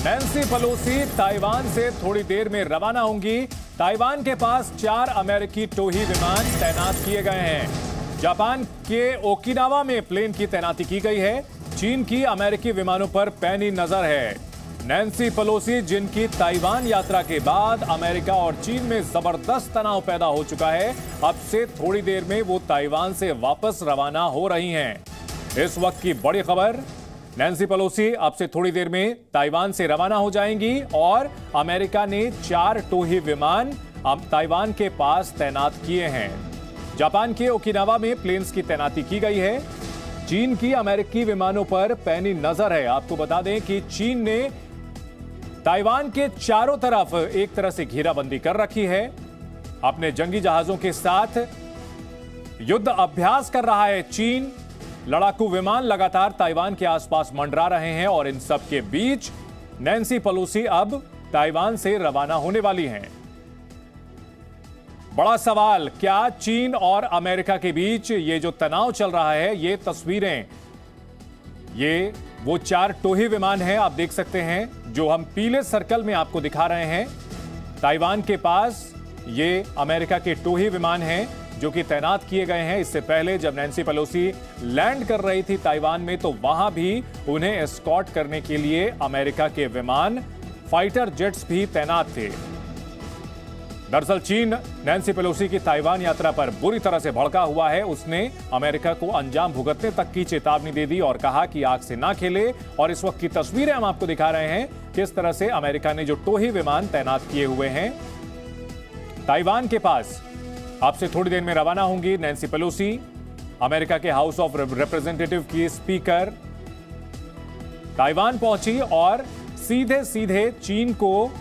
Nancy Pelosi Taiwan से थोड़ी देर में रवाना होंगी। ताइवान के पास 4 अमेरिकी टोही विमान तैनात किए गए हैं। जापान के ओकिनावा में प्लेन की तैनाती की गई है। चीन की अमेरिकी विमानों पर पैनी नजर है। नैन्सी पेलोसी, जिनकी ताइवान यात्रा के बाद अमेरिका और चीन में जबरदस्त तनाव पैदा हो चुका है, अब से थोड़ी देर में वो ताइवान से वापस रवाना हो रही हैं। इस वक्त की बड़ी खबर, नैन्सी पेलोसी अब से थोड़ी देर में ताइवान से रवाना हो जाएंगी और अमेरिका ने 4 टोही विमान ताइवान के पास तैनात किए हैं। जापान के ओकिनावा में प्लेन्स की तैनाती की गई है। चीन की अमेरिकी विमानों पर पैनी नजर है। आपको बता दें कि चीन ने ताइवान के चारों तरफ एक तरह से घेराबंदी कर रखी है। अपने जंगी जहाजों के साथ युद्ध अभ्यास कर रहा है चीन। लड़ाकू विमान लगातार ताइवान के आसपास मंडरा रहे हैं और इन सब के बीच नैन्सी पेलोसी अब ताइवान से रवाना होने वाली हैं। बड़ा सवाल, क्या चीन और अमेरिका के बीच ये जो तनाव चल रहा है, ये तस्वीरें, ये वो 4 टोही विमान हैं, आप देख सकते हैं, जो हम पीले सर्कल में आपको दिखा रहे हैं। ताइवान के पास ये अमेरिका के टोही विमान हैं जो कि तैनात किए गए हैं। इससे पहले जब नैन्सी पेलोसी लैंड कर रही थी ताइवान में, तो वहां भी उन्हें एस्कॉर्ट करने के लिए अमेरिका के विमान, फाइटर जेट्स भी तैनात थे। दरअसल चीन नैन्सी पेलोसी की ताइवान यात्रा पर बुरी तरह से भड़का हुआ है। उसने अमेरिका को अंजाम भुगतने तक की चेतावनी दे दी और कहा कि आग से ना खेले। और इस वक्त की तस्वीरें हम आपको दिखा रहे हैं, किस तरह से अमेरिका ने जो टोही विमान तैनात किए हुए हैं ताइवान के पास। आपसे थोड़ी देर में रवाना होंगी नैन्सी पेलोसी। अमेरिका के हाउस ऑफ रिप्रेजेंटेटिव की स्पीकर ताइवान पहुंची और सीधे सीधे चीन को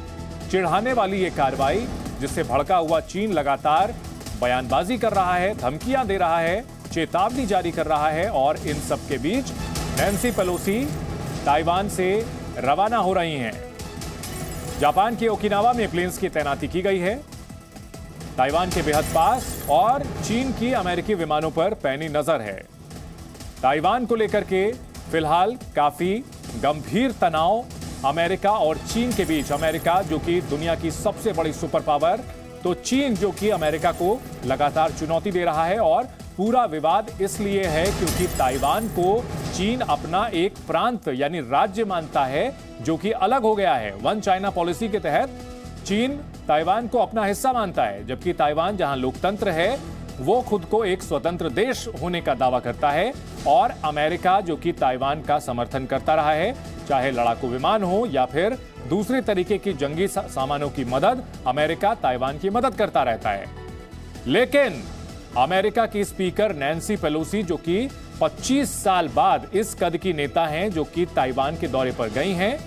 चिढ़ाने वाली ये कार्रवाई, जिससे भड़का हुआ चीन लगातार बयानबाजी कर रहा है, धमकियां दे रहा है, चेतावनी जारी कर रहा है। और इन सब के बीच नैन्सी पेलोसी ताइवान से रवाना हो रही हैं। जापान के ओकिनावा में प्लेन्स की तैनाती की गई है ताइवान के बेहद पास, और चीन की अमेरिकी विमानों पर पैनी नजर है। ताइवान को लेकर के फिलहाल काफी गंभीर तनाव अमेरिका और चीन के बीच। अमेरिका जो कि दुनिया की सबसे बड़ी सुपर पावर, तो चीन जो कि अमेरिका को लगातार चुनौती दे रहा है। और पूरा विवाद इसलिए है क्योंकि ताइवान को चीन अपना एक प्रांत यानी राज्य मानता है, जो कि अलग हो गया है। वन चाइना पॉलिसी के तहत चीन ताइवान को अपना हिस्सा मानता है, जबकि ताइवान जहां लोकतंत्र है, वो खुद को एक स्वतंत्र देश होने का दावा करता है। और अमेरिका जो कि ताइवान का समर्थन करता रहा है, चाहे लड़ाकू विमान हो या फिर दूसरे तरीके की जंगी सामानों की मदद, अमेरिका ताइवान की मदद करता रहता है। लेकिन अमेरिका की स्पीकर नैन्सी पेलोसी, जो कि 25 साल बाद इस कद की नेता हैं, जो कि ताइवान के दौरे पर गई हैं,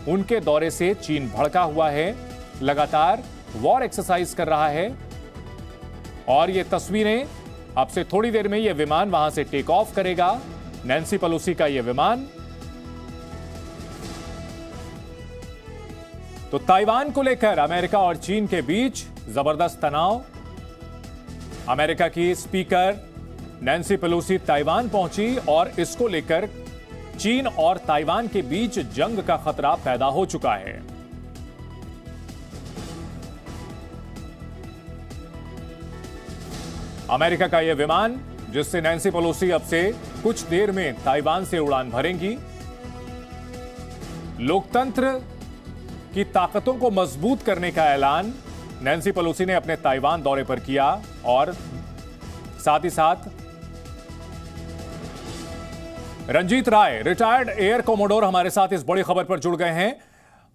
उनके दौरे से चीन भड़का हुआ है, लगातार वॉर एक्सरसाइज कर रहा है। और ये तस्वीरें, अब से थोड़ी देर में ये विमान वहां से टेक ऑफ करेगा, नैन्सी पेलोसी का ये विमान। तो ताइवान को लेकर अमेरिका और चीन के बीच जबरदस्त तनाव। अमेरिका की स्पीकर नैन्सी पेलोसी ताइवान पहुंची और इसको लेकर चीन और ताइवान के बीच जंग का खतरा पैदा हो चुका है। अमेरिका का यह विमान, जिससे नैन्सी पेलोसी अब से कुछ देर में ताइवान से उड़ान भरेंगी, लोकतंत्र की ताकतों को मजबूत करने का ऐलान नैन्सी पेलोसी ने अपने ताइवान दौरे पर किया। और साथ ही साथ रंजीत राय, रिटायर्ड एयर कोमोडोर, हमारे साथ इस बड़ी खबर पर जुड़ गए हैं।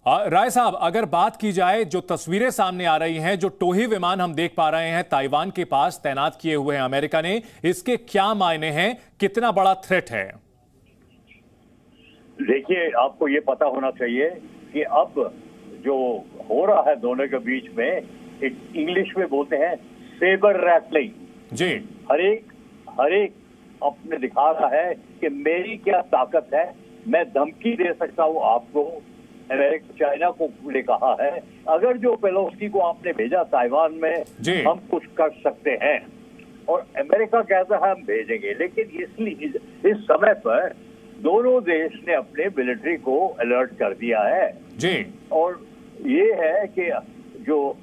राय साहब, अगर बात की जाए, जो तस्वीरें सामने आ रही हैं, जो टोही विमान हम देख पा रहे हैं ताइवान के पास तैनात किए हुए हैं अमेरिका ने, इसके क्या मायने हैं, कितना बड़ा थ्रेट है? देखिए, आपको ये पता होना चाहिए कि अब जो हो रहा है दोनों के बीच में, एक इंग्लिश में बोलते हैं सेबर रैटलिंग जी। हर एक अपने दिखा रहा है कि मेरी क्या ताकत है, मैं धमकी दे सकता हूं आपको। अमेरिका चाइना को ने कहा है, अगर जो पेलोसी को आपने भेजा ताइवान में, हम कुछ कर सकते हैं। और अमेरिका कहता है हम भेजेंगे, लेकिन इसलिए इस समय पर दोनों देश ने अपने मिलिट्री को अलर्ट कर दिया है जी। और ये है कि जो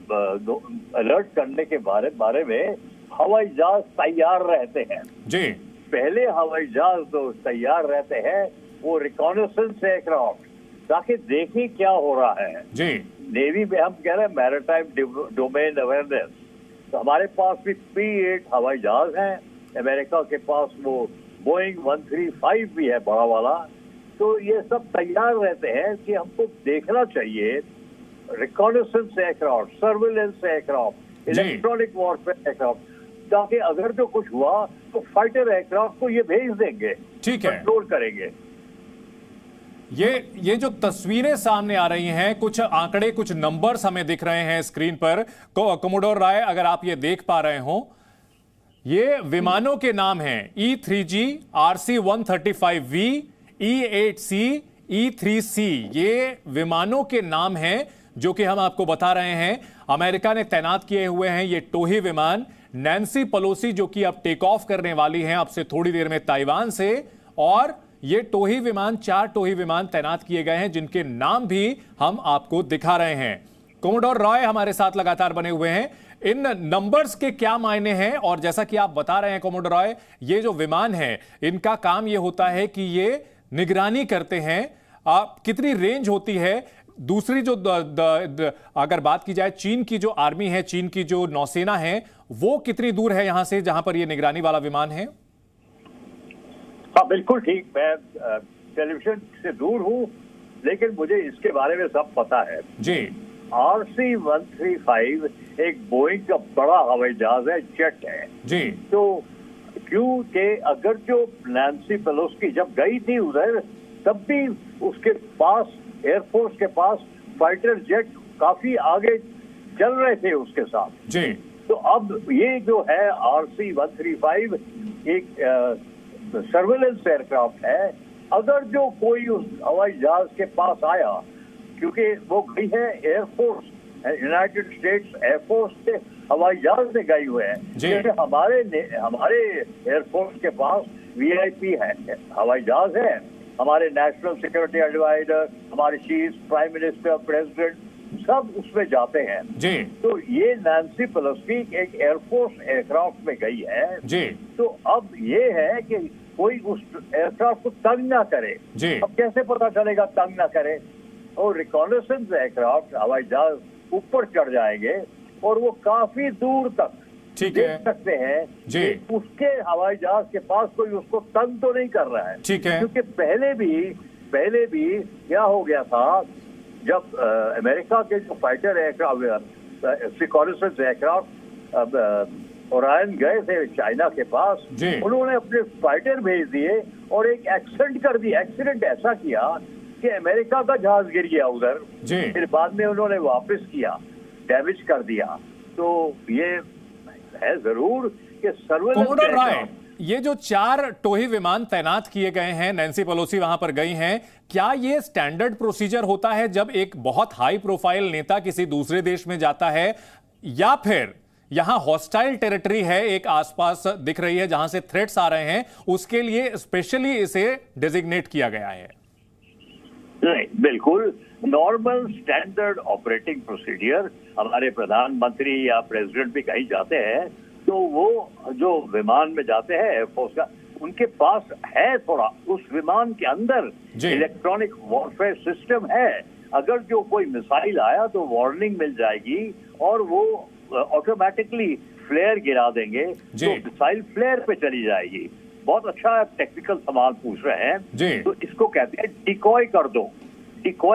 अलर्ट करने के बारे में हवाई जहाज तैयार रहते हैं जी। पहले हवाई जहाज तो तैयार रहते हैं, वो रिकॉनेसेंस एयरक्राफ्ट, ताकि देखें क्या हो रहा है जी। नेवी में हम कह रहे हैं मैरीटाइम डोमेन अवेयरनेस, तो हमारे पास भी P-8 हवाई जहाज हैं, अमेरिका के पास वो बोइंग 135 भी है बड़ा वाला, तो ये सब तैयार रहते हैं कि हमको देखना चाहिए reconnaissance aircraft, surveillance aircraft, electronic warfare aircraft, ताकि अगर जो कुछ हुआ तो फाइटर एयरक्राफ्ट को ये भेज देंगे, ठीक है, कंट्रोल करेंगे। ये जो तस्वीरें सामने आ रही हैं, कुछ आंकड़े, कुछ नंबर्स हमें दिख रहे हैं स्क्रीन पर। कोमोडोर राय, अगर आप ये देख पा रहे हो, ये विमानों के नाम हैं E-3G, RC-135V, E-8C, E-3C। ये विमानों के नाम हैं जो कि हम आपको बता रहे हैं। अमेरिका ने तैनात किए हुए हैं ये टोही विमान। नैन्सी पेलोसी जो कि अब टेक ऑफ करने वाली हैं अब से थोड़ी देर में ताइवान से, और ये टोही विमान, 4 टोही विमान तैनात किए गए हैं जिनके नाम भी हम आपको दिखा रहे हैं। कोमोडोर रॉय हमारे साथ लगातार बने हुए हैं। इन नंबर्स के क्या मायने हैं? और जैसा कि आप बता रहे हैं कोमोडोर रॉय, ये जो विमान है इनका काम ये होता है कि ये निगरानी करते हैं। कितनी रेंज होती है? दूसरी जो अगर बात की जाए चीन की जो आर्मी है, चीन की जो नौसेना है, वो कितनी दूर है यहां से जहां पर ये निगरानी वाला विमान है? हाँ बिल्कुल ठीक, मैं टेलीविजन से दूर हूँ लेकिन मुझे इसके बारे में सब पता है जी। RC-135 एक बोइंग का बड़ा हवाई जहाज है, जेट है जी। तो क्योंकि अगर जो नैन्सी पेलोसी जब गई थी उधर, तब भी उसके पास, एयरफोर्स के पास फाइटर जेट काफी आगे चल रहे थे उसके साथ जी। तो अब ये जो है RC-135 एक सर्वेलेंस एयरक्राफ्ट है। अगर जो कोई उस हवाई जहाज के पास आया, क्योंकि वो गई है एयरफोर्स, यूनाइटेड स्टेट्स एयरफोर्स के हवाई जहाज से गई हुए हैं, जैसे हमारे एयरफोर्स के पास VIP है, हवाई जहाज है, हमारे नेशनल सिक्योरिटी एडवाइजर, हमारे चीफ प्राइम मिनिस्टर, प्रेसिडेंट सब उसमें जाते हैं जी। तो ये नैन्सी पेलोसी एक एयरफोर्स एयरक्राफ्ट में गई है जी। तो अब ये है कि कोई उस एयरक्राफ्ट को तंग ना करे जी। अब कैसे पता चलेगा तंग ना करे? और रिकॉनेसेंस एयरक्राफ्ट हवाई जहाज ऊपर चढ़ जाएंगे और वो काफी दूर तक देख सकते हैं जी। कि उसके हवाई जहाज के पास कोई उसको तंग तो नहीं कर रहा है। ठीक है। क्योंकि पहले भी क्या हो गया था, जब अमेरिका के जो fighter aircraft, reconnaissance aircraft Orion गए थे चाइना के पास, उन्होंने अपने फाइटर भेज दिए और एक एक्सीडेंट ऐसा किया कि अमेरिका का जहाज गिर गया उधर, फिर बाद में उन्होंने वापस किया, डैमेज कर दिया। तो ये है जरूर कि सर्वेलेंस। ये जो 4 टोही विमान तैनात किए गए हैं, नैन्सी पेलोसी वहां पर गई हैं, क्या ये स्टैंडर्ड प्रोसीजर होता है जब एक बहुत हाई प्रोफाइल नेता किसी दूसरे देश में जाता है, या फिर यहां हॉस्टाइल टेरिटरी है एक आसपास दिख रही है जहां से थ्रेट्स आ रहे हैं, उसके लिए स्पेशली इसे डेजिग्नेट किया गया है? नहीं, बिल्कुल नॉर्मल स्टैंडर्ड ऑपरेटिंग प्रोसीजर। हमारे प्रधानमंत्री या प्रेसिडेंट भी कहीं जाते हैं तो वो जो विमान में जाते हैं एयरफोर्स का, उनके पास है थोड़ा उस विमान के अंदर इलेक्ट्रॉनिक वॉरफेयर सिस्टम है। अगर जो कोई मिसाइल आया तो वार्निंग मिल जाएगी और वो ऑटोमेटिकली फ्लेयर गिरा देंगे तो मिसाइल फ्लेयर पे चली जाएगी। बहुत अच्छा टेक्निकल सवाल पूछ रहे हैं। तो इसको कहते हैं डिकॉय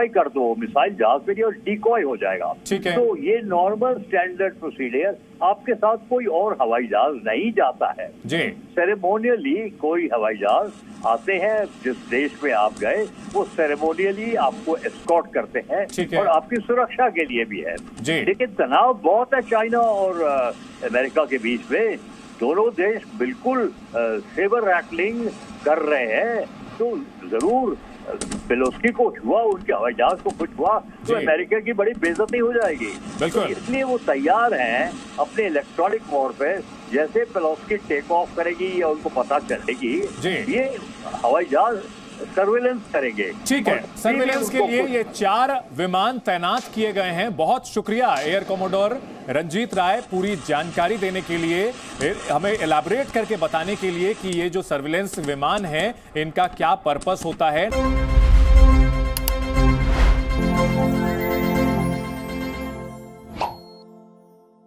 कर दो मिसाइल जहाज पे और डिकॉय हो जाएगा। तो ये नॉर्मल स्टैंडर्ड प्रोसीजर, आपके साथ कोई और हवाई जहाज नहीं जाता है। सेरेमोनियली कोई हवाई जहाज आते हैं, जिस देश में आप गए वो सेरेमोनियली आपको एस्कॉर्ट करते हैं और आपकी सुरक्षा के लिए भी है। लेकिन तनाव बहुत है चाइना और अमेरिका के बीच में, दोनों देश बिल्कुल सेबर रैटलिंग कर रहे हैं। तो जरूर पेलोसी को हुआ, उनके हवाई जहाज को कुछ हुआ तो अमेरिका की बड़ी बेइज्जती हो जाएगी। तो इसलिए वो तैयार हैं अपने इलेक्ट्रॉनिक वॉरफेयर, जैसे पेलोसी टेक ऑफ करेगी या उनको पता चलेगी ये हवाई जहाज सर्वेलेंस करेंगे। ठीक है, सर्वेलेंस के लिए ये 4 विमान तैनात किए गए हैं। बहुत शुक्रिया एयर कोमोडोर रंजीत राय, पूरी जानकारी देने के लिए, हमें एलैबोरेट करके बताने के लिए कि ये जो सर्वेलेंस विमान है इनका क्या पर्पस होता है।